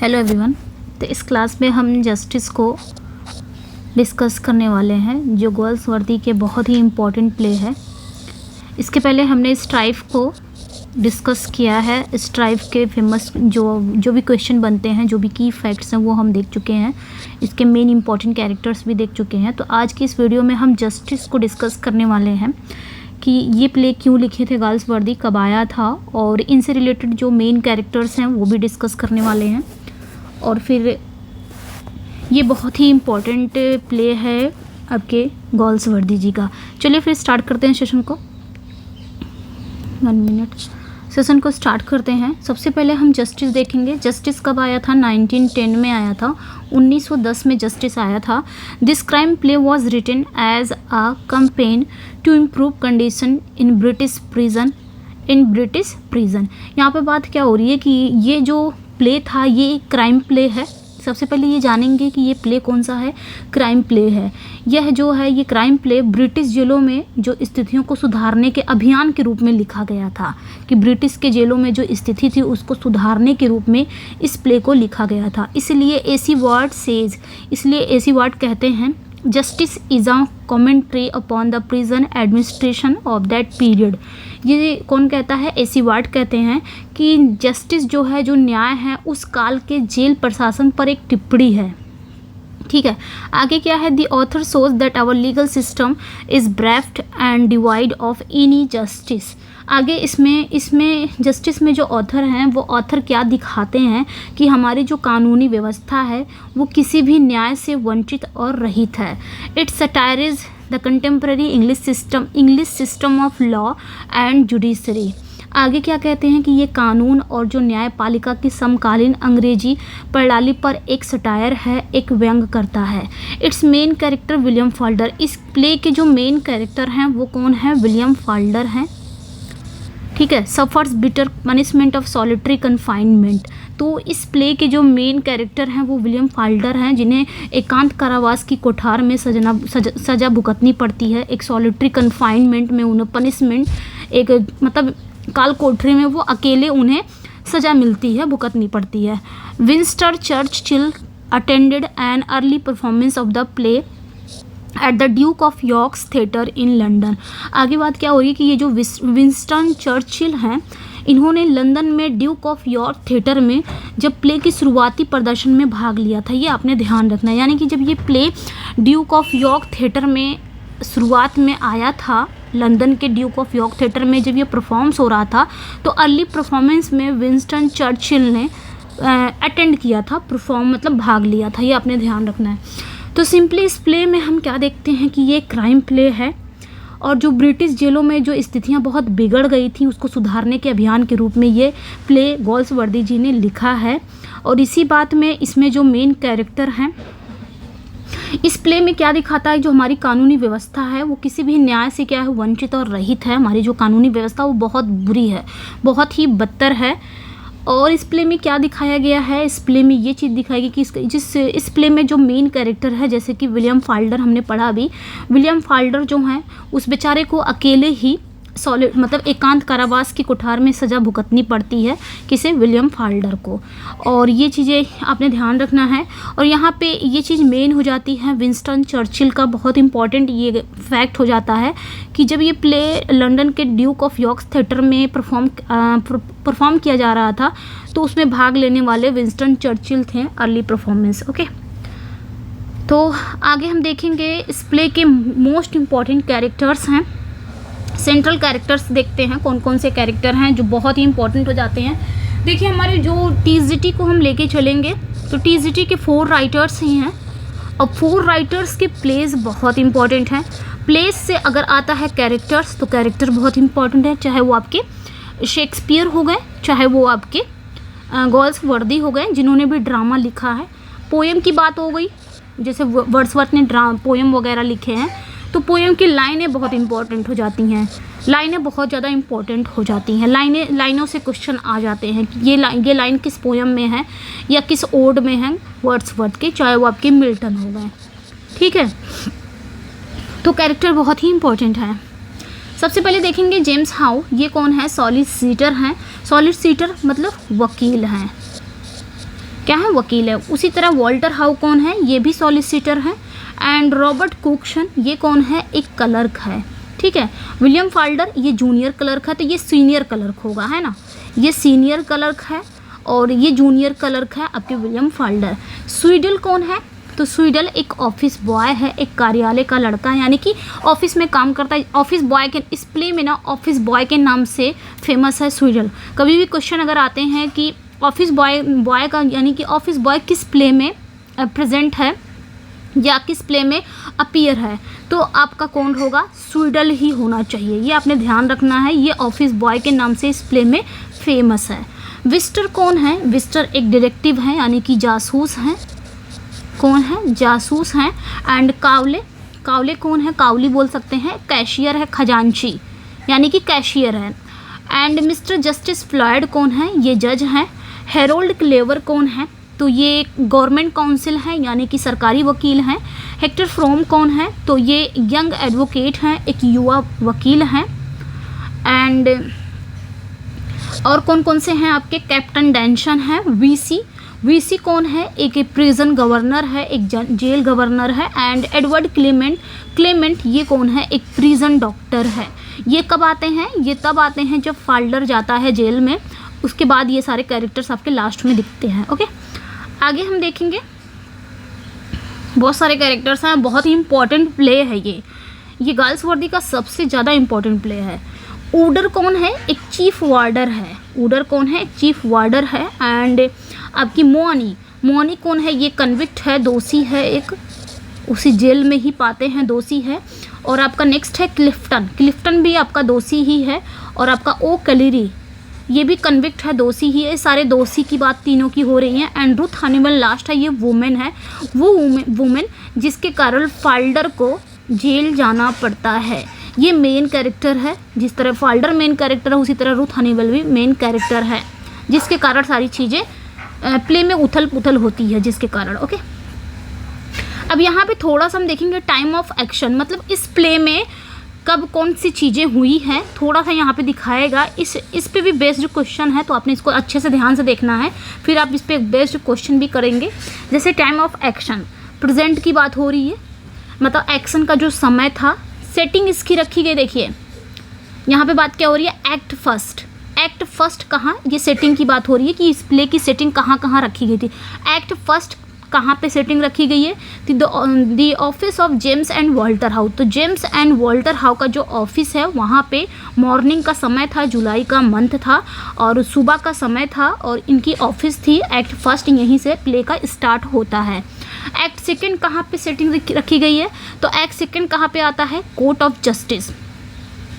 Hello everyone. तो इस class में हम जस्टिस को डिस्कस करने वाले हैं, जो गोल्सवर्दी के बहुत ही इम्पोर्टेंट प्ले है। इसके पहले हमने स्ट्राइफ को डिस्कस किया है। स्ट्राइफ के फेमस जो भी क्वेश्चन बनते हैं, जो भी की फैक्ट्स हैं, वो हम देख चुके हैं। इसके मेन इंपॉर्टेंट कैरेक्टर्स भी देख चुके हैं। तो आज की इस वीडियो में हम जस्टिस को डिस्कस करने वाले हैं कि ये प्ले क्यों लिखे थे गोल्सवर्दी, कब आया था, और इनसे रिलेटेड जो मेन कैरेक्टर्स हैं वो भी डिस्कस करने वाले हैं। और फिर ये बहुत ही इम्पोर्टेंट प्ले है आपके गोल्सवर्दी जी का। चलिए फिर स्टार्ट करते हैं सेशन को। 1 मिनट। सेशन को स्टार्ट करते हैं। सबसे पहले हम जस्टिस देखेंगे। जस्टिस कब आया था? 1910 में आया था। 1910 में जस्टिस आया था। This crime play was written as a campaign to improve condition in British prison. यहाँ पे बात क्या हो रही है कि ये जो प्ले था ये एक क्राइम प्ले है। सबसे पहले ये जानेंगे कि ये प्ले कौन सा है। क्राइम प्ले है। यह जो है ये क्राइम प्ले ब्रिटिश जेलों में जो स्थितियों को सुधारने के अभियान के रूप में लिखा गया था, कि ब्रिटिश के जेलों में जो स्थिति थी उसको सुधारने के रूप में इस प्ले को लिखा गया था। इसलिए एसी वार्ड कहते हैं justice is a commentary upon the prison administration of that period. ये कौन कहता है? एसी वार्ड कहते हैं कि जस्टिस जो है, जो न्याय है, उस काल के जेल प्रशासन पर एक टिप्पणी है। ठीक है। आगे क्या है? The author shows that our legal system is bereft and devoid of any justice. आगे इसमें जस्टिस में जो ऑथर हैं वो ऑथर क्या दिखाते हैं कि हमारी जो कानूनी व्यवस्था है वो किसी भी न्याय से वंचित और रहित है। It satirises the contemporary English system of law and judiciary. आगे क्या कहते हैं कि ये कानून और जो न्यायपालिका की समकालीन अंग्रेजी प्रणाली पर एक सटायर है, एक व्यंग करता है। It's main character William Falder. इस प्ले के जो मेन कैरेक्टर हैं वो कौन है? विलियम फाल्डर हैं। ठीक है। Suffers bitter punishment of solitary confinement. तो इस प्ले के जो मेन कैरेक्टर हैं वो विलियम फाल्डर हैं, जिन्हें एकांत कारावास की कोठार में सजा भुगतनी पड़ती है। एक सॉलिटरी कन्फाइनमेंट में उन्हें पनिशमेंट, एक मतलब काल कोठरी में वो अकेले उन्हें सज़ा मिलती है, भुगतनी पड़ती है। Winston Churchill attended an early performance of the play at the Duke of York's theatre in London. आगे बात क्या हो रही है कि ये जो विंस्टन चर्चिल हैं, इन्होंने लंदन में ड्यूक ऑफ यॉर्क थिएटर में जब प्ले की शुरुआती प्रदर्शन में भाग लिया था। ये आपने ध्यान रखना है। यानी कि जब ये play Duke of York theatre में शुरुआत में आया था, लंदन के ड्यूक ऑफ यॉर्क थिएटर में जब ये परफॉर्म्स हो रहा था, तो अर्ली परफॉर्मेंस में विंस्टन चर्चिल ने अटेंड किया था, मतलब भाग लिया था। ये आपने ध्यान रखना है। तो सिंपली इस प्ले में हम क्या देखते हैं कि ये क्राइम प्ले है, और जो ब्रिटिश जेलों में जो स्थितियां बहुत बिगड़ गई थी उसको सुधारने के अभियान के रूप में ये प्ले गोल्सवर्दी जी ने लिखा है। और इसी बात में इसमें जो मेन कैरेक्टर हैं, इस प्ले में क्या दिखाता है, जो हमारी कानूनी व्यवस्था है वो किसी भी न्याय से क्या है, वंचित और रहित है। हमारी जो कानूनी व्यवस्था वो बहुत बुरी है, बहुत ही बदतर है। और इस प्ले में क्या दिखाया गया है? इस प्ले में ये चीज़ दिखाएगी कि इस प्ले में जो मेन कैरेक्टर है, जैसे कि विलियम फाल्डर हमने पढ़ा अभी, विलियम फाल्डर जो हैं उस बेचारे को अकेले ही मतलब एकांत कारावास की कोठार में सज़ा भुगतनी पड़ती है। किसे? विलियम फाल्डर को। और ये चीज़ें आपने ध्यान रखना है। और यहाँ पे ये चीज़ मेन हो जाती है विंस्टन चर्चिल का बहुत इंपॉर्टेंट ये फैक्ट हो जाता है कि जब ये प्ले लंदन के ड्यूक ऑफ यॉर्क थिएटर में परफॉर्म किया जा रहा था, तो उसमें भाग लेने वाले विंस्टन चर्चिल थे, अर्ली परफॉर्मेंस। ओके। तो आगे हम देखेंगे इस प्ले के मोस्ट इम्पॉर्टेंट कैरेक्टर्स हैं, सेंट्रल कैरेक्टर्स देखते हैं कौन कौन से कैरेक्टर हैं जो बहुत ही इंपॉर्टेंट हो जाते हैं। देखिए, हमारे जो टीजीटी को हम लेके चलेंगे तो टीजीटी के 4 राइटर्स ही हैं, और 4 राइटर्स के प्लेस बहुत इंपॉर्टेंट हैं। प्लेस से अगर आता है कैरेक्टर्स, तो कैरेक्टर बहुत इंपॉर्टेंट है, चाहे वो आपके शेक्सपियर हो गए, चाहे वो आपके गोल्सवर्दी हो गए जिन्होंने भी ड्रामा लिखा है। पोएम की बात हो गई, जैसे वर्ड्सवर्थ ने पोएम वगैरह लिखे हैं, तो पोएम की लाइनें बहुत इंपॉर्टेंट हो जाती हैं। लाइनें बहुत ज़्यादा इंपॉर्टेंट हो जाती हैं। लाइनों से क्वेश्चन आ जाते हैं कि ये लाइन किस पोएम में है या किस ओड में है वर्ड्सवर्थ के, चाहे वो आपके मिल्टन हो गए। ठीक है। तो कैरेक्टर बहुत ही इंपॉर्टेंट है। सबसे पहले देखेंगे जेम्स हाउ। ये कौन है? सॉलिसिटर हैं। सॉलिसिटर मतलब वकील हैं। क्या है, वकील है। उसी तरह वॉल्टर हाउ कौन है, ये भी सॉलिसिटर है। एंड रॉबर्ट कुक्सन ये कौन है, एक क्लर्क है, ठीक है। विलियम फाल्डर ये जूनियर क्लर्क है, तो ये सीनियर क्लर्क होगा, है ना, ये सीनियर क्लर्क है और ये जूनियर क्लर्क है आपके विलियम फाल्डर। स्वीडल कौन है, तो स्वीडल एक ऑफिस बॉय है, एक कार्यालय का लड़का है, यानी कि ऑफिस में काम करता है। ऑफिस बॉय के इस प्ले में ना ऑफिस बॉय के नाम से फेमस है स्वीडल। कभी भी क्वेश्चन अगर आते हैं कि ऑफिस बॉय का यानी कि ऑफिस बॉय किस प्ले में प्रेजेंट है या किस प्ले में अपीयर है, तो आपका कौन होगा, स्वीडल ही होना चाहिए। ये आपने ध्यान रखना है, ये ऑफिस बॉय के नाम से इस प्ले में फेमस है। विस्टर कौन है, विस्टर एक डिटेक्टिव है यानी कि जासूस हैं, कौन है, जासूस हैं। एंड कावले कौन है, कावली बोल सकते हैं, कैशियर है, खजांची यानी कि कैशियर है। एंड मिस्टर जस्टिस फ्लॉयड कौन है, ये जज हैं। हेरोल्ड क्लेवर कौन है, तो ये गवर्नमेंट काउंसिल है यानी कि सरकारी वकील हैं। हेक्टर फ्रोम कौन है, तो ये यंग एडवोकेट हैं, एक युवा वकील हैं। एंड और कौन कौन से हैं आपके, कैप्टन डेंशन है। वीसी कौन है, एक प्रिजन गवर्नर है, एक जेल गवर्नर है। एंड एडवर्ड क्लेमेंट ये कौन है, एक प्रिजन डॉक्टर है। ये कब आते हैं, ये तब आते हैं जब फाल्डर जाता है जेल में, उसके बाद ये सारे कैरेक्टर्स आपके लास्ट में दिखते हैं। ओके, आगे हम देखेंगे, बहुत सारे कैरेक्टर्स हैं, बहुत ही इंपॉर्टेंट प्ले है ये गाल्सवर्दी का सबसे ज़्यादा इंपॉर्टेंट प्ले है। ऊडर कौन है, एक चीफ वार्डर है, ऊडर कौन है, एक चीफ वार्डर है। एंड आपकी मोअनी कौन है, ये कन्विक्ट है, दोषी है, एक उसी जेल में ही पाते हैं, दोषी है। और आपका नेक्स्ट है क्लिफ्टन भी आपका दोषी ही है। और आपका ओ कैलिरी ये भी कन्विक्ट है, दोषी ही है। सारे दोषी की बात तीनों की हो रही है। एंड रुथ हनीबल लास्ट है, ये वुमेन है, वो वुमेन जिसके कारण फाल्डर को जेल जाना पड़ता है। ये मेन कैरेक्टर है, जिस तरह फाल्डर मेन कैरेक्टर है उसी तरह रुथ हनीबल भी मेन कैरेक्टर है, जिसके कारण सारी चीज़ें प्ले में उथल पुथल होती है, जिसके कारण। ओके, अब यहाँ पे थोड़ा सा हम देखेंगे टाइम ऑफ एक्शन, मतलब इस प्ले में कब कौन सी चीज़ें हुई हैं, थोड़ा सा यहाँ पे दिखाएगा। इस पे भी बेस्ड क्वेश्चन है, तो आपने इसको अच्छे से ध्यान से देखना है, फिर आप इस पे बेस्ड क्वेश्चन भी करेंगे। जैसे टाइम ऑफ एक्शन, प्रेजेंट की बात हो रही है, मतलब एक्शन का जो समय था, सेटिंग इसकी रखी गई। देखिए यहाँ पे बात क्या हो रही है, एक्ट फर्स्ट कहाँ, ये सेटिंग की बात हो रही है कि इस प्ले की सेटिंग कहाँ कहाँ रखी गई थी। एक्ट फर्स्ट कहाँ पे सेटिंग रखी गई है, the office of James and Walter how. तो जेम्स एंड वॉल्टर हाउ का जो ऑफिस है वहाँ पे मॉर्निंग का समय था, जुलाई का मंथ था और सुबह का समय था और इनकी ऑफिस थी। एक्ट फर्स्ट यहीं से प्ले का स्टार्ट होता है। एक्ट सेकेंड कहाँ पे सेटिंग रखी गई है, तो एक्ट सेकेंड कहाँ पे आता है, कोर्ट ऑफ जस्टिस,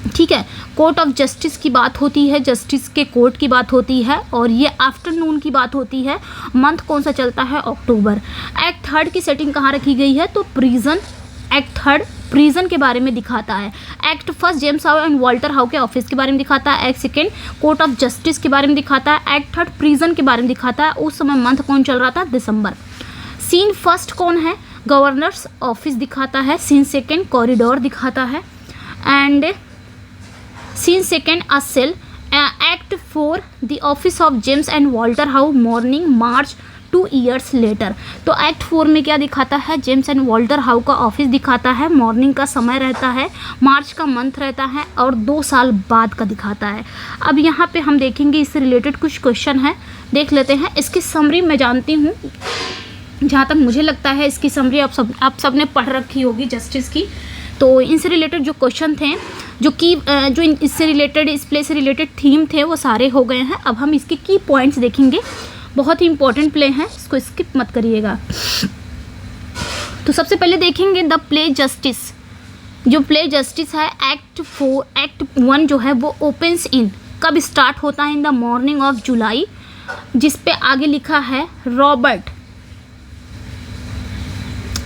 ठीक है। कोर्ट ऑफ जस्टिस की बात होती है, जस्टिस के कोर्ट की बात होती है और ये आफ्टरनून की बात होती है। मंथ कौन सा चलता है, अक्टूबर। एक्ट थर्ड की सेटिंग कहाँ रखी गई है, तो प्रिजन। एक्ट थर्ड प्रिजन के बारे में दिखाता है। Act first James How and Walter how के ऑफिस के बारे में दिखाता है। Act second court of justice के बारे में दिखाता है। एक्ट थर्ड प्रिजन के बारे में दिखाता है। उस समय मंथ कौन चल रहा था, दिसंबर। सीन फर्स्ट कौन है, गवर्नर्स ऑफिस दिखाता है। सीन सेकेंड कॉरिडोर दिखाता है। And scene second a cell. Act four the office of James and Walter How morning March 2 years later. तो एक्ट 4 में क्या दिखाता है, जेम्स एंड वॉल्टर हाउ का ऑफिस दिखाता है, मॉर्निंग का समय रहता है, मार्च का मंथ रहता है और 2 साल बाद का दिखाता है। अब यहाँ पे हम देखेंगे इससे रिलेटेड कुछ क्वेश्चन है, देख लेते हैं। इसकी समरी मैं जानती हूँ, जहाँ तक मुझे लगता है इसकी समरी आप सब ने पढ़ रखी होगी जस्टिस की। तो इनसे रिलेटेड जो क्वेश्चन थे, जो इससे रिलेटेड, इस प्ले से रिलेटेड थीम थे, वो सारे हो गए हैं। अब हम इसके की पॉइंट्स देखेंगे, बहुत ही इंपॉर्टेंट प्ले है, इसको स्किप मत करिएगा। तो सबसे पहले देखेंगे द प्ले जस्टिस। जो प्ले जस्टिस है, एक्ट 1 जो है वो ओपन्स इन, कब स्टार्ट होता है, in the morning of July, जिस पे आगे लिखा है रॉबर्ट,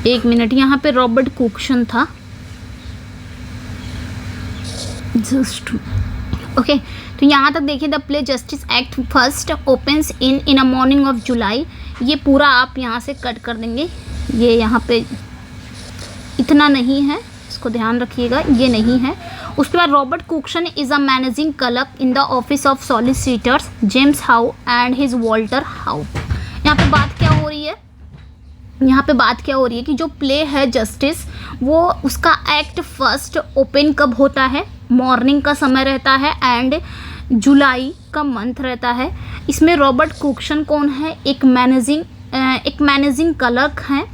एक मिनट, यहाँ पे रॉबर्ट कुक्सन था, ओके। तो यहाँ तक देखिए, the play justice act first opens in a morning of July. ये पूरा आप यहाँ से कट कर देंगे, ये यहाँ पे इतना नहीं है, इसको ध्यान रखिएगा, ये नहीं है। उसके बाद Robert Cokeson is a managing clerk in the office of solicitors James How and his Walter How. यहाँ पे बात हो रही है, यहाँ पे बात क्या हो रही है कि जो प्ले है जस्टिस, वो उसका एक्ट फर्स्ट ओपन कब होता है, मॉर्निंग का समय रहता है एंड जुलाई का मंथ रहता है। इसमें रॉबर्ट कुक्सन कौन है, एक मैनेजिंग क्लर्क हैं,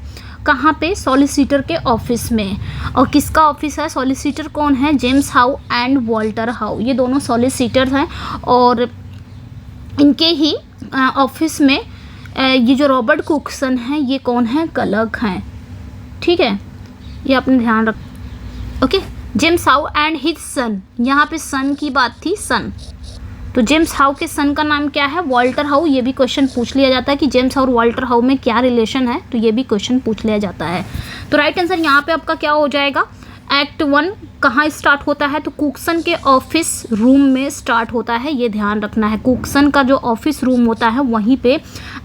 कहाँ पे, सॉलिसिटर के ऑफिस में। और किसका ऑफिस है, सॉलिसिटर कौन है, James How and Walter how, ये दोनों सॉलिसिटर हैं और इनके ही ऑफिस में ये जो रॉबर्ट कुक्सन है ये कौन है, क्लर्क हैं। ठीक है, ये आपने ध्यान रख। Okay, James How and his son, यहाँ पे सन की बात थी, सन, तो जेम्स हाउ के सन का नाम क्या है, वॉल्टर हाउ। ये भी क्वेश्चन पूछ लिया जाता है कि जेम्स और वॉल्टर हाउ में क्या रिलेशन है, तो ये भी क्वेश्चन पूछ लिया जाता है। तो राइट आंसर यहाँ पे आपका क्या हो जाएगा, एक्ट 1 कहाँ स्टार्ट होता है, तो कुक्सन के ऑफिस रूम में स्टार्ट होता है, ये ध्यान रखना है। कुक्सन का जो ऑफिस रूम होता है वहीं पे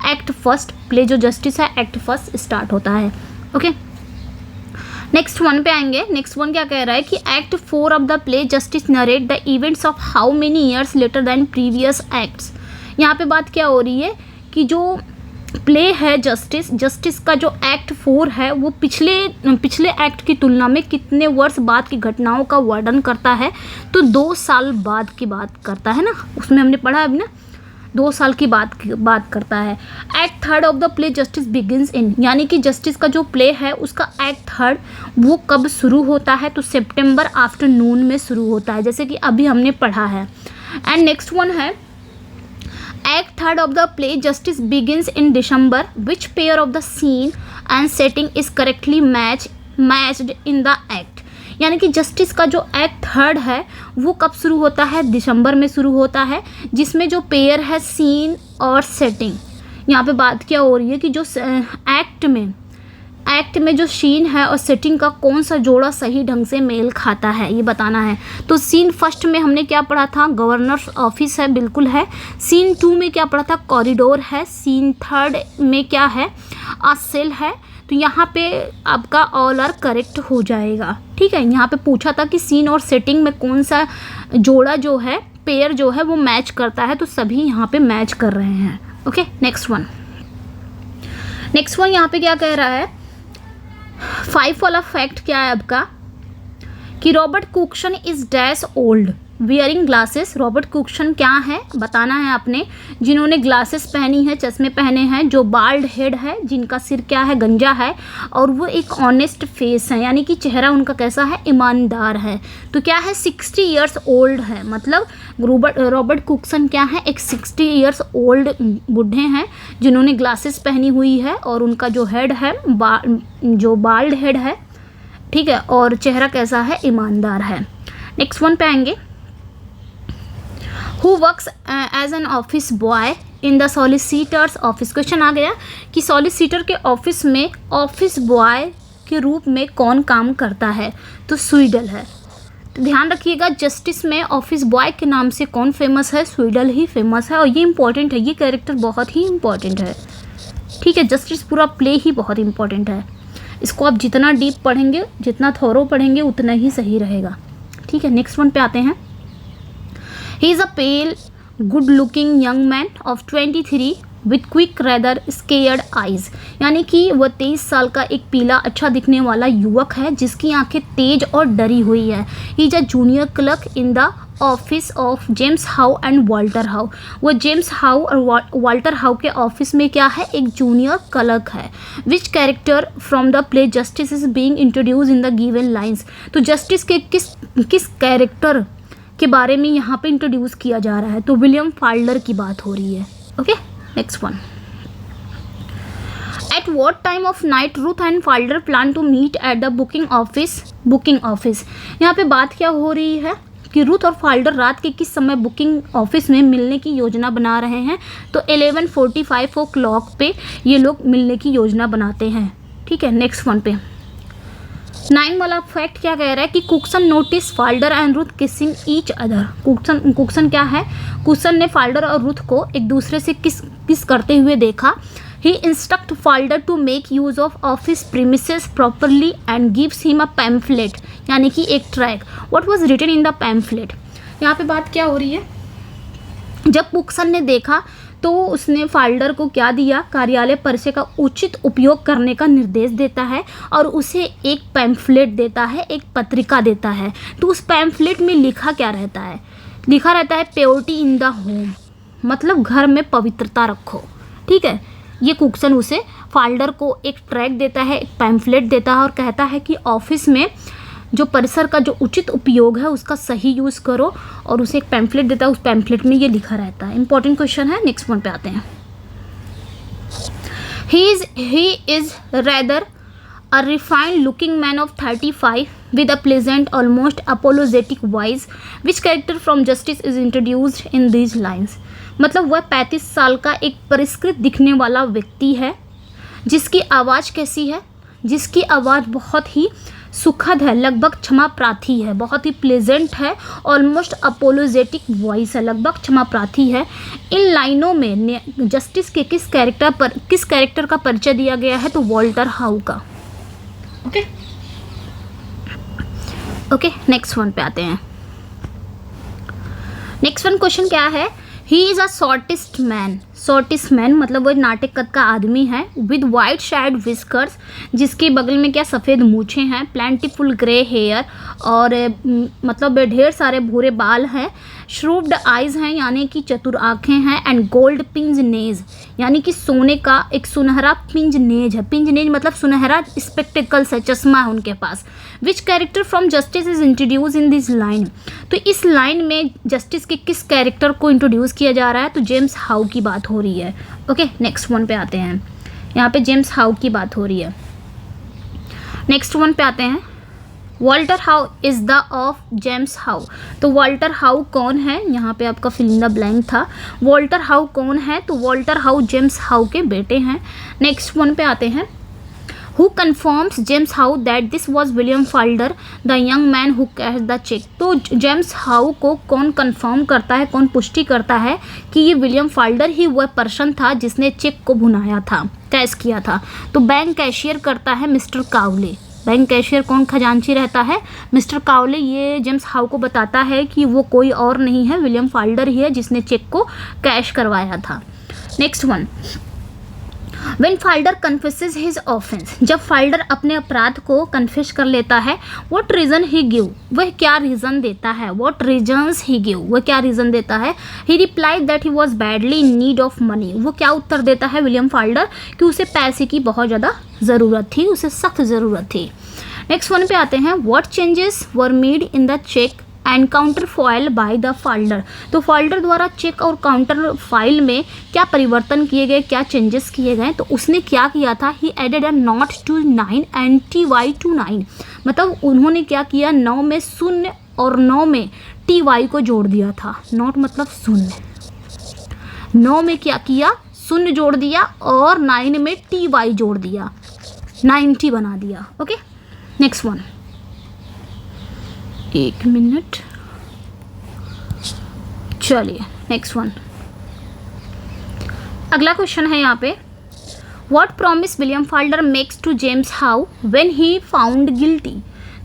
एक्ट फर्स्ट, प्ले जो जस्टिस है एक्ट फर्स्ट स्टार्ट होता है। ओके, नेक्स्ट वन पे आएंगे। नेक्स्ट वन क्या कह रहा है कि act 4 of the play Justice narrate the events of how many years later than previous acts. यहाँ पे बात क्या हो रही है कि जो प्ले है जस्टिस का जो एक्ट 4 है वो पिछले एक्ट की तुलना में कितने वर्ष बाद की घटनाओं का वर्णन करता है, तो 2 साल बाद की बात करता है ना, उसमें हमने पढ़ा अभी ना, 2 साल की बात करता है। Act 3 of the play Justice begins इन, यानी कि जस्टिस का जो प्ले है उसका एक्ट 3 वो कब शुरू होता है, तो सितंबर आफ्टरनून में शुरू होता है, जैसे कि अभी हमने पढ़ा है। एंड नेक्स्ट वन है act 3 of the play Justice begins in December, which pair of the scene and setting is correctly matched in the act. यानी कि जस्टिस का जो एक्ट 3 है वो कब शुरू होता है, दिसंबर में शुरू होता है, जिसमें जो पेयर है सीन और सेटिंग। यहाँ पे बात क्या हो रही है कि जो एक्ट में जो सीन है और सेटिंग का कौन सा जोड़ा सही ढंग से मेल खाता है, ये बताना है। तो सीन फर्स्ट में हमने क्या पढ़ा था, गवर्नर्स ऑफिस है, बिल्कुल है। सीन 2 में क्या पढ़ा था, कॉरिडोर है। सीन 3 में क्या है, आ सेल है। तो यहाँ पे आपका ऑल आर करेक्ट हो जाएगा। ठीक है, यहाँ पे पूछा था कि सीन और सेटिंग में कौन सा जोड़ा जो है, पेयर जो है वो मैच करता है, तो सभी यहाँ पे मैच कर रहे हैं। ओके, नेक्स्ट वन यहाँ पे क्या कह रहा है, 5 वाला फैक्ट क्या है आपका कि Robert Cokeson is dash old wearing glasses. Robert Cokeson क्या है बताना है आपने, जिन्होंने ग्लासेस पहनी है, चश्मे पहने हैं, जो बाल्ड हेड है, जिनका सिर क्या है, गंजा है, और वो एक ऑनेस्ट फेस है, यानी कि चेहरा उनका कैसा है, ईमानदार है। तो क्या है, 60 ईयर्स ओल्ड है, मतलब रॉबर्ट कुक्सन क्या है, एक 60 ईयर्स ओल्ड बूढ़े हैं जिन्होंने ग्लासेस पहनी हुई है, और उनका जो हेड है जो बाल्ड हेड है, ठीक है, और चेहरा कैसा है, ईमानदार है। नेक्स्ट वन पे आएंगे। Who works as an office boy in the solicitors office. Question आ गया कि सॉलिसिटर के ऑफिस में ऑफिस बॉय के रूप में कौन काम करता है, तो स्वीडल है। तो ध्यान रखिएगा, जस्टिस में ऑफिस बॉय के नाम से कौन फेमस है, स्वीडल ही फेमस है, और ये इंपॉर्टेंट है, ये कैरेक्टर बहुत ही इंपॉर्टेंट है। ठीक है, जस्टिस पूरा प्ले ही बहुत इंपॉर्टेंट है, इसको आप जितना डीप पढ़ेंगे, जितना थोरो पढ़ेंगे, उतना ही सही रहेगा। ठीक है, नेक्स्ट वन पे आते हैं। He is a pale good looking young man of 23 with quick rather scared eyes. यानी कि वह 23 साल का एक पीला अच्छा दिखने वाला युवक है जिसकी आंखें तेज और डरी हुई है। He is a junior clerk in the office of James How and Walter how. वो जेम्स हाउ और वॉल्टर हाउ के ऑफिस में क्या है, एक जूनियर क्लर्क है। विच character from the play justice is being introduce in the given lines. तो justice के किस कैरेक्टर के बारे में यहाँ पे इंट्रोड्यूस किया जा रहा है, तो विलियम फाल्डर की बात हो रही है। Okay, next one. At what time of night Ruth and Falder plan to meet at the booking office. यहाँ पे बात क्या हो रही है कि रूथ और फाल्डर रात के किस समय बुकिंग ऑफिस में मिलने की योजना बना रहे हैं, तो 11:45 o'clock पे ये लोग मिलने की योजना बनाते हैं। ठीक है, नेक्स्ट वन पे 9 वाला फैक्ट क्या कह रहा है कि Cokeson notice Falder and Ruth kissing each other. Cokeson क्या है, कुक्सन ने फाल्डर और रूथ को एक दूसरे से किस करते हुए देखा। He instruct Falder to make use of office premises properly and gives him a pamphlet, यानी कि एक tract. What was written in the pamphlet. यहाँ पे बात क्या हो रही है, जब कुक्सन ने देखा तो उसने फाल्डर को क्या दिया, कार्यालय परिसर का उचित उपयोग करने का निर्देश देता है और उसे एक पैम्फलेट देता है, एक पत्रिका देता है। तो उस पैम्फलेट में लिखा क्या रहता है, लिखा रहता है प्योरिटी इन द होम, मतलब घर में पवित्रता रखो। ठीक है, ये कुक्सन उसे फाल्डर को एक ट्रैक देता है, एक पैम्फलेट देता है और कहता है कि ऑफिस में जो परिसर का जो उचित उपयोग है उसका सही यूज़ करो, और उसे एक पैम्फलेट देता है, उस पैम्फलेट में ये लिखा रहता है। इंपॉर्टेंट क्वेश्चन है। नेक्स्ट वन पे आते हैं। He is rather a refined looking man of 35 with a pleasant almost apologetic voice. Which character from Justice is introduced in these lines? मतलब वह 35 साल का एक परिष्कृत दिखने वाला व्यक्ति है जिसकी आवाज़ कैसी है, जिसकी आवाज़ बहुत ही सुखद है, लगभग क्षमा प्रार्थी है, बहुत ही प्लेजेंट है, ऑलमोस्ट अपोलोजेटिक वॉइस है, लगभग क्षमा प्रार्थी है। इन लाइनों में जस्टिस के किस कैरेक्टर का परिचय दिया गया है, तो वॉल्टर हाउ का। ओके, नेक्स्ट वन पे आते हैं। नेक्स्ट वन क्वेश्चन क्या है, ही इज़ अ शॉर्टेस्ट मैन मतलब वो नाटक कद का आदमी है, विद वाइट शाइड विस्कर्स, जिसके बगल में क्या सफ़ेद मूछें हैं, प्लेंटीफुल ग्रे हेयर और मतलब ढेर सारे भूरे बाल हैं, श्रूव्ड आइज हैं यानी कि चतुर आँखें हैं, एंड गोल्ड पिंज नेज यानी कि सोने का एक सुनहरा पिंज नेज है। पिंज नेज मतलब सुनहरा स्पेक्टिकल्स है, चश्मा है उनके पास। Which character from Justice is introduce in this line, तो इस लाइन में जस्टिस के किस कैरेक्टर को इंट्रोड्यूस किया जा रहा है, तो जेम्स हाउ की बात हो रही है। ओके, नेक्स्ट वन पे आते हैं। यहाँ पे जेम्स हाउ की बात हो रही है। नेक्स्ट वन पे आते हैं। Walter how is the of James how, तो वॉल्टर हाउ कौन है, यहाँ पे आपका फिल इन द ब्लैंक था। वॉल्टर हाउ कौन है, तो वॉल्टर हाउ जेम्स हाउ के बेटे हैं। नेक्स्ट वन पे आते हैं। Who confirms James Howe that this was William Falder, the young man who cashed the check? तो जेम्स हाउ को कौन कंफर्म करता है, कौन पुष्टि करता है कि ये विलियम फाल्डर ही वह पर्सन था जिसने चेक को भुनाया था, कैश किया था? तो बैंक कैशियर करता है मिस्टर कावले। बैंक कैशियर कौन, खजांची रहता है मिस्टर कावले। ये जेम्स हाउ को बताता है कि वो कोई और नहीं है, विलियम फाल्डर ही है जिसने चेक को कैश करवाया था। Next one, When Falder confesses his offence, जब फाल्डर अपने अपराध को कन्फेस कर लेता है, what reason he give, वह क्या रीज़न देता है, what reasons he give, वह क्या रीज़न देता है। he replied that he was badly in need of money, वो क्या उत्तर देता है विलियम फाल्डर कि उसे पैसे की बहुत ज़्यादा ज़रूरत थी, उसे सख्त ज़रूरत थी। नेक्स्ट वन पे आते हैं। what changes were made in the check and counter foil by the Falder, तो फाल्डर द्वारा चेक और काउंटर फाइल में क्या परिवर्तन किए गए, क्या चेंजेस किए गए, तो उसने क्या किया था, he added a note to 9 and TY to 9, मतलब उन्होंने क्या किया, 9 में शून्य और 9 में TY को जोड़ दिया था। नॉट मतलब शून्य, 9 में क्या किया, शून्य जोड़ दिया और 9 में TY जोड़ दिया, 90 बना दिया। ओके, नेक्स्ट वन, एक मिनट, चलिए नेक्स्ट वन। अगला क्वेश्चन है यहाँ पे, what promise William Falder makes to James How when he found guilty,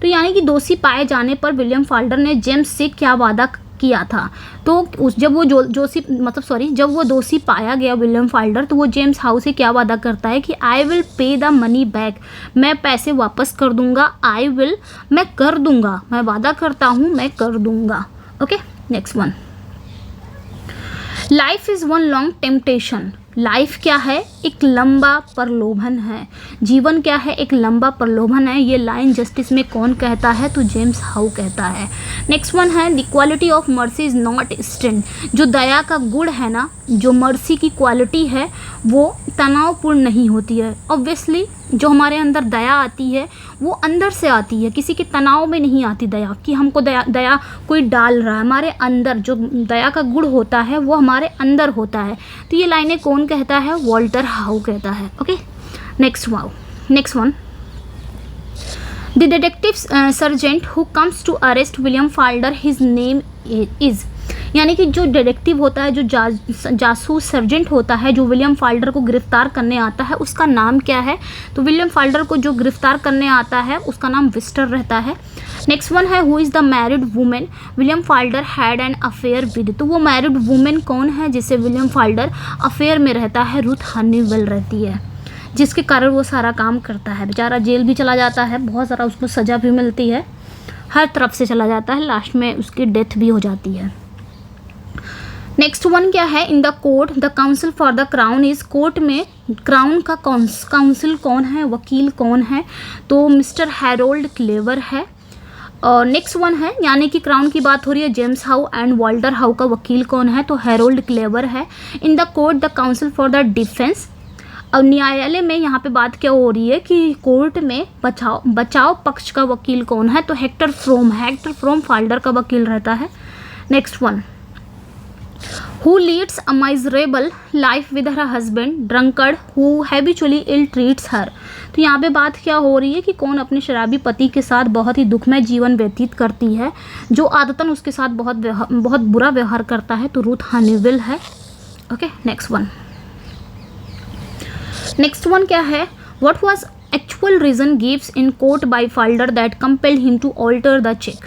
तो यानी कि दोषी पाए जाने पर विलियम फाल्डर ने जेम्स से क्या वादा किया था। तो जब वो जब वो दोषी पाया गया विलियम फाल्डर, तो वो जेम्स हाउ से क्या वादा करता है कि I will pay the money back, मैं पैसे वापस कर दूंगा। आई विल, मैं कर दूंगा, मैं वादा करता हूँ मैं कर दूंगा। Okay, next one, life is one long temptation, life क्या है, एक लंबा प्रलोभन है। जीवन क्या है, एक लंबा प्रलोभन है। ये लाइन जस्टिस में कौन कहता है, तो जेम्स हाउ कहता है। नेक्स्ट वन है, the quality of mercy is not strength, जो दया का गुण है ना, जो मर्सी की क्वालिटी है वो तनावपूर्ण नहीं होती है। ऑब्वियसली जो हमारे अंदर दया आती है वो अंदर से आती है, किसी के तनाव में नहीं आती दया कि हमको दया कोई डाल रहा है। हमारे अंदर जो दया का गुण होता है वो हमारे अंदर होता है। तो ये लाइनें कौन कहता है, वॉल्टर हाउ कहता है। Okay, next one, the detective sergeant who comes to arrest William Falder, his name is, यानी कि जो डिटेक्टिव होता है, जो जासूस सर्जेंट होता है, जो विलियम फाल्डर को गिरफ्तार करने आता है, उसका नाम क्या है? तो विलियम फाल्डर को जो गिरफ्तार करने आता है उसका नाम विस्टर रहता है। नेक्स्ट वन है who is the married women William Falder had an affair with. तो वो मैरिड वुमेन कौन है जिससे विलियम फाल्डर अफेयर में रहता है? रूथ हनीवेल रहती है, जिसके कारण वो सारा काम करता है। बेचारा जेल भी चला जाता है, बहुत सारा उसको सज़ा भी मिलती है, हर तरफ से चला जाता है, लास्ट में उसकी डेथ भी हो जाती है। नेक्स्ट वन क्या है? In the court the council for the crown is. Court में क्राउन का काउंसिल कौन है, वकील कौन है? तो मिस्टर हैरोल्ड क्लेवर है। और नेक्स्ट वन है, यानी कि क्राउन की बात हो रही है, James How and Walter How का वकील कौन है? तो हैरोल्ड क्लेवर है। In the court the council for the defence. अब न्यायालय में यहाँ पे बात क्या हो रही है कि कोर्ट में बचाव पक्ष का वकील कौन है? तो हेक्टर फ्रोम फाल्डर का वकील रहता है। Next one, who leads a miserable life with her husband drunkard who habitually ill treats her. तो यहाँ पे बात क्या हो रही है कि कौन अपने शराबी पति के साथ बहुत ही दुखमय जीवन व्यतीत करती है, जो आदतन उसके साथ बहुत बुरा व्यवहार करता है? तो रूथ हनीवेल है। ओके, नेक्स्ट वन क्या है? What was actual reason gives in court by Falder that compelled him to alter the cheque.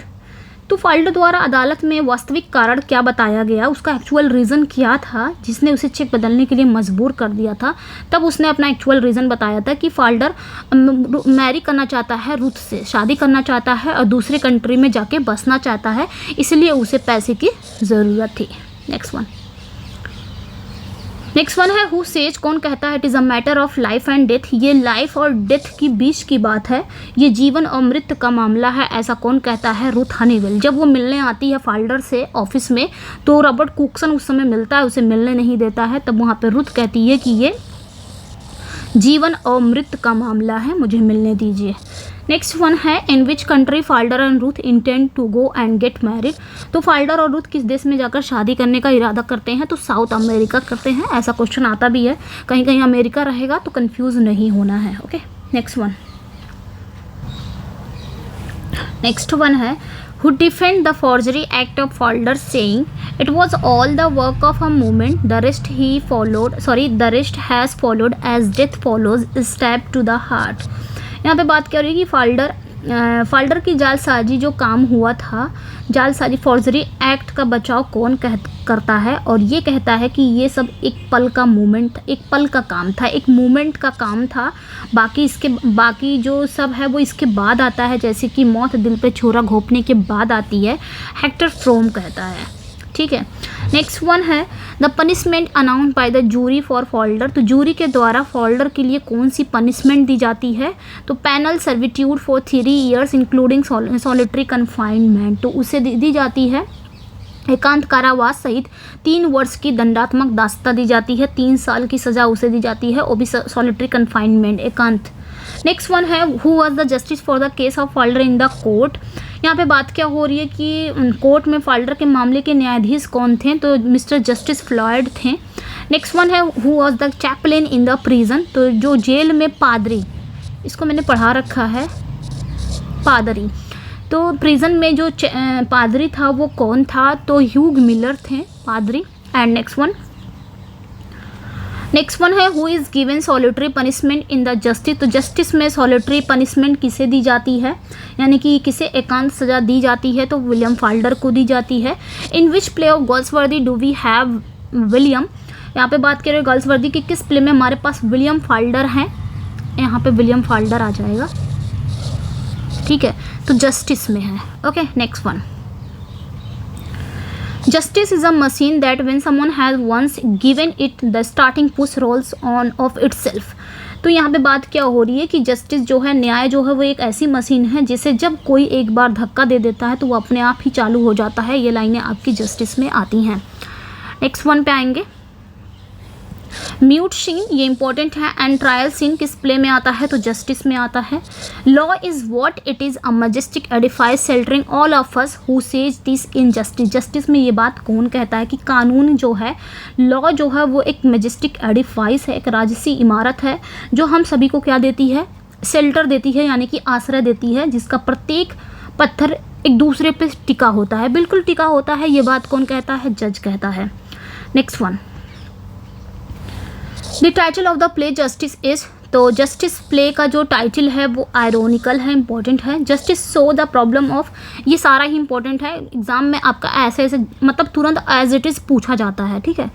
तो फाल्डर द्वारा अदालत में वास्तविक कारण क्या बताया गया, उसका एक्चुअल रीज़न क्या था जिसने उसे चेक बदलने के लिए मजबूर कर दिया था? तब उसने अपना एक्चुअल रीज़न बताया था कि फाल्डर मैरी करना चाहता है, रूथ से शादी करना चाहता है और दूसरे कंट्री में जाके बसना चाहता है, इसलिए उसे पैसे की ज़रूरत थी। नेक्स्ट वन है हु सेज, कौन कहता है? It is a matter of life and death. ये लाइफ और डेथ की बीच की बात है, ये जीवन और मृत्यु का मामला है, ऐसा कौन कहता है? Ruth Honeywell. जब वो मिलने आती है फाल्डर से ऑफिस में, तो रॉबर्ट कुक्सन उस समय मिलता है, उसे मिलने नहीं देता है, तब वहाँ पे रूथ कहती है कि ये जीवन और मृत्यु का मामला है, मुझे मिलने दीजिए। नेक्स्ट वन है in which country Falder and Ruth intend to go and get married. तो फाल्डर और रूथ किस देश में जाकर शादी करने का इरादा करते हैं? तो साउथ अमेरिका करते हैं। ऐसा क्वेश्चन आता भी है, कहीं कहीं अमेरिका रहेगा, तो कंफ्यूज नहीं होना है। ओके, नेक्स्ट वन है who defend the forgery act of Falder saying it was all the work of a moment, the rest has followed as death follows stab to the heart। यहाँ पे बात क्या हो रही है कि फाल्डर की जालसाजी जो काम हुआ था, जालसाजी फॉर्जरी एक्ट का बचाव कौन करता है? और ये कहता है कि ये सब एक पल का काम था, एक मोमेंट का काम था, बाकी जो सब है वो इसके बाद आता है, जैसे कि मौत दिल पे छुरा घोंपने के बाद आती है, हेक्टर फ्रोम कहता है। ठीक है, नेक्स्ट वन है the punishment announce by the jury for Falder. तो जूरी के द्वारा फाल्डर के लिए कौन सी पनिशमेंट दी जाती है? तो panel servitude for 3 years including solitary confinement. तो उसे दी जाती है एकांत कारावास सहित 3 वर्ष की दंडात्मक दास्ता दी जाती है, 3 साल की सज़ा उसे दी जाती है, वो भी सॉलिटरी कन्फाइनमेंट, एकांत। नेक्स्ट वन है who was the justice for the case of Falder in the court. यहाँ पे बात क्या हो रही है कि कोर्ट में फाल्डर के मामले के न्यायाधीश कौन थे? तो मिस्टर जस्टिस फ्लॉयड थे। नेक्स्ट वन है who was the chaplain in the prison. तो जो जेल में पादरी, इसको मैंने पढ़ा रखा है, पादरी, तो प्रिजन में जो पादरी था वो कौन था? तो ह्यूग मिलर थे पादरी। एंड नेक्स्ट वन है who is given solitary punishment in the justice. तो जस्टिस में सॉलिटरी पनिशमेंट किसे दी जाती है, यानी कि किसे एकांत सज़ा दी जाती है? तो विलियम फाल्डर को दी जाती है। In which play of Galsworthy do we have William. यहाँ पे बात करें गर्ल्सवर्दी की किस प्ले में हमारे पास विलियम फाल्डर हैं, यहाँ पे विलियम फाल्डर आ जाएगा। ठीक है, तो जस्टिस में है। Okay, next one, Justice is a machine that when someone has once given it the starting push rolls on of itself। तो यहाँ पे बात क्या हो रही है कि जस्टिस जो है, न्याय जो है, वो एक ऐसी मशीन है जिसे जब कोई एक बार धक्का दे देता है तो वो अपने आप ही चालू हो जाता है। ये लाइनें आपकी जस्टिस में आती हैं। नेक्स्ट वन पे आएंगे, म्यूट सीन, ये इंपॉर्टेंट है। एंड ट्रायल सीन किस प्ले में आता है? तो जस्टिस में आता है। Law is what it is a majestic edifice sheltering all of us who says this in Justice. Justice में ये बात कौन कहता है कि कानून जो है, लॉ जो है, वो एक मैजेस्टिक एडिफाइस है, एक राजसी इमारत है जो हम सभी को क्या देती है? शेल्टर देती है, यानी कि आश्रय देती है, जिसका प्रत्येक पत्थर एक दूसरे पे टिका होता है, बिल्कुल टिका होता है। ये बात कौन कहता है? जज कहता है। Next one, the title of the play justice is, तो जस्टिस प्ले का जो टाइटल है वो आयरोनिकल है, इंपॉर्टेंट है। Justice so the problem of, ये सारा ही इंपॉर्टेंट है, एग्जाम में आपका ऐसे ऐसे मतलब तुरंत एज इट इज़ पूछा जाता है, ठीक है।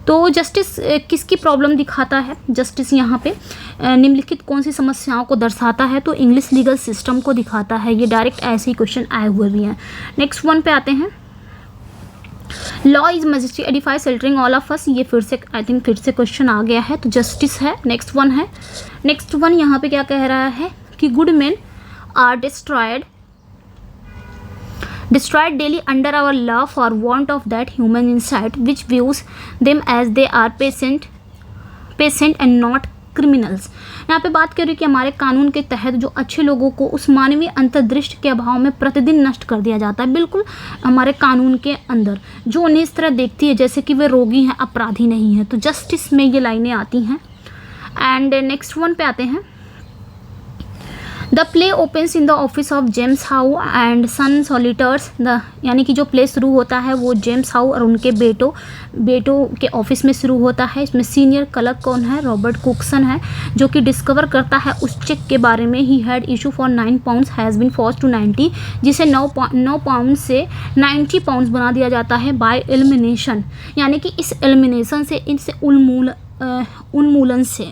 तो जस्टिस किसकी प्रॉब्लम दिखाता है? जस्टिस यहाँ पे निम्नलिखित कौन सी समस्याओं को दर्शाता है? तो इंग्लिश लीगल सिस्टम को दिखाता है। ये डायरेक्ट ऐसे ही क्वेश्चन आए हुए भी हैं। नेक्स्ट वन पे आते हैं, law is majesty Edify sheltering all of us, ये फिर से आई थिंक फिर से क्वेश्चन आ गया है, तो जस्टिस है। नेक्स्ट वन है, नेक्स्ट वन यहाँ पे क्या कह रहा है कि good men are destroyed daily under our law for want of that human insight which views them as they are patient and not criminals। यहाँ पे बात करें कि हमारे कानून के तहत जो अच्छे लोगों को उस मानवीय अंतर्दृष्टि के अभाव में प्रतिदिन नष्ट कर दिया जाता है, बिल्कुल हमारे कानून के अंदर, जो उन्हें इस तरह देखती है जैसे कि वे रोगी हैं, अपराधी नहीं हैं। तो जस्टिस में ये लाइनें आती हैं। एंड नेक्स्ट वन पे आते हैं, the play opens in the office of James How and son solicitors, the यानी कि जो प्ले शुरू होता है वो जेम्स हाउ और उनके बेटों के ऑफिस में शुरू होता है। इसमें सीनियर क्लर्क कौन है? रॉबर्ट कुकसन है, जो कि डिस्कवर करता है उस चेक के बारे में, he had issue for 9 pounds has been forced to 90, जिसे 9 पाउंड से 90 पाउंड्स बना दिया जाता है बाय एलिमिनेशन, यानी कि इस एलिमिनेशन से, इनसे उन्मूलन से।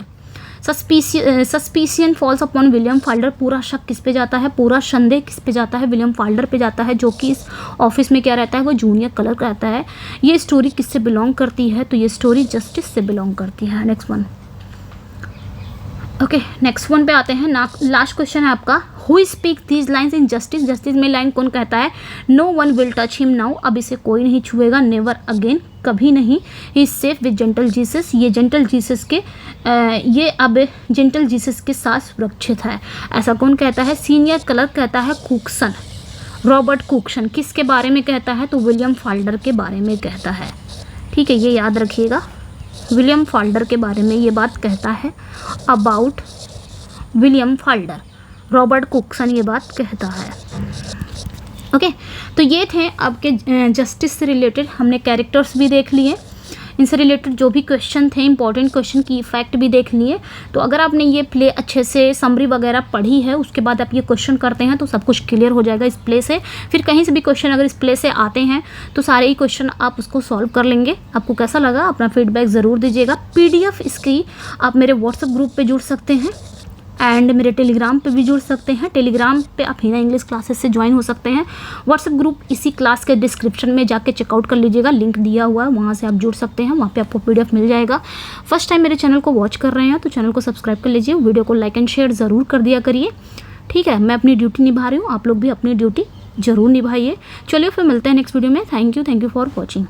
Suspicion false upon William Falder, पूरा शक किस पे जाता है? पूरा संदेह किस पे जाता है? विलियम फाल्डर पे जाता है, जो कि इस ऑफिस में क्या रहता है? वो जूनियर क्लर्क रहता है। ये स्टोरी किससे बिलोंग करती है? तो ये स्टोरी जस्टिस से बिलोंग करती है। Next one, okay next one पे आते हैं। लास्ट क्वेश्चन है आपका, who speak these lines in Justice, Justice में लाइन कौन कहता है? No one will touch him now, अब इसे कोई नहीं छुएगा, नेवर अगेन, कभी नहीं, he is safe with gentle Jesus, ये जेंटल जीसस के ये अब जेंटल जीसस के साथ सुरक्षित है। ऐसा कौन कहता है? सीनियर क्लर्क कहता है कुकसन, रॉबर्ट कुकसन। किसके बारे में कहता है? तो विलियम फाल्डर के बारे में कहता है, ठीक है, ये याद रखिएगा, विलियम फाल्डर के बारे में ये बात कहता है। अबाउट विलियम फाल्डर, रॉबर्ट कुकसन ये बात कहता है। ओके, तो ये थे आपके जस्टिस से रिलेटेड, हमने कैरेक्टर्स भी देख लिए, इनसे रिलेटेड जो भी क्वेश्चन थे, इंपॉर्टेंट क्वेश्चन की इफेक्ट भी देख लिए। तो अगर आपने ये प्ले अच्छे से समरी वगैरह पढ़ी है, उसके बाद आप ये क्वेश्चन करते हैं तो सब कुछ क्लियर हो जाएगा इस प्ले से। फिर कहीं से भी क्वेश्चन अगर इस प्ले से आते हैं तो सारे ही क्वेश्चन आप उसको सॉल्व कर लेंगे। आपको कैसा लगा अपना फीडबैक ज़रूर दीजिएगा। PDF इसकी आप मेरे व्हाट्सएप ग्रुप पर जुड़ सकते हैं एंड मेरे टेलीग्राम पे भी जुड़ सकते हैं। टेलीग्राम पे आप हिना इंग्लिश क्लासेस से ज्वाइन हो सकते हैं। व्हाट्सएप ग्रुप इसी क्लास के डिस्क्रिप्शन में जाके चेकआउट कर लीजिएगा, लिंक दिया हुआ है, वहाँ से आप जुड़ सकते हैं, वहाँ पे आपको PDF मिल जाएगा। फर्स्ट टाइम मेरे चैनल को वॉच कर रहे हैं तो चैनल को सब्सक्राइब कर लीजिए, वीडियो को लाइक एंड शेयर ज़रूर कर दिया करिए, ठीक है। मैं अपनी ड्यूटी निभा रही हूँ, आप लोग भी अपनी ड्यूटी ज़रूर निभाइए। चलिए फिर मिलते हैं नेक्स्ट वीडियो में। Thank you for watching.